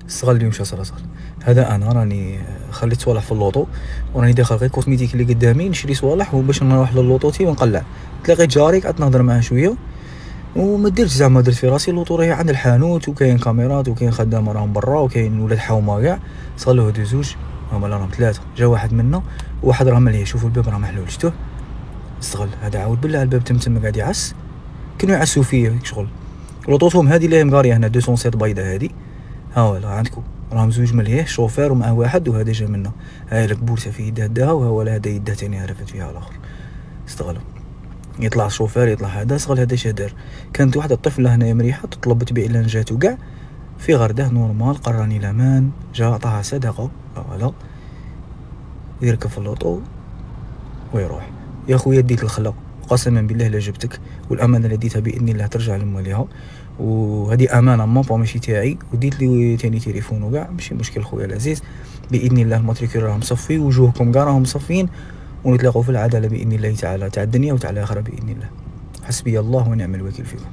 استغل اليوم مشى صرا. هذا انا راني خليت صوالح في اللوطو وراني داخل غير كوسميتيك اللي قدامي نشري صوالح وباش نروح للوطوتي ونقلع. تلاقيت جاري قعدت نهضر معاه شويه وما درت زعما درت في راسي اللوطو راهي عند الحانوت وكاين كاميرات وكاين خدامه راهم برا وكاين ولاد حومه كاع. صالو هادو زوج هما راهم ثلاثه، جا واحد منا وواحد راه ملهي. شوفوا الباب راه محلول شفتوه. استغل هذا عاود بالله الباب تم قاعد يعس. كانوا يعسوا فيه شغل. لوطوتهم هذه اللي مقاريه هنا 207 بيضه هذه. ها ولا عندكم راهم زوج ملهيه شوفير ومعه واحد وهذا جا منا. هاي لك بورسه في يده داها وهو هذا يده ثاني عرفت فيها الاخر. استغلوا يطلع شوفير يطلع هذا. صغل هذا شادر. كانت واحده الطفله هنايا مريحه تطلب تبيع لنا جاتو كاع في غرده نورمال. قراني لامان جا عطاها صدقه فوالا يركب في اللوطو ويروح. يا خويا ديت الخلا قسما بالله لا جبتك والامانه اللي ديتها باذن الله ترجع لمواليها وهذه امانه مابا ماشي تاعي. وديت لي ثاني تليفون وكاع ماشي مشكل خويا العزيز باذن الله. الماتريكول راه مصفي وجوهكم كاع راهم مصفين ونتلاقوا في العداله باذن الله تعالى تاع الدنيا وتاع الاخره باذن الله. حسبي الله ونعم الوكيل فيكم.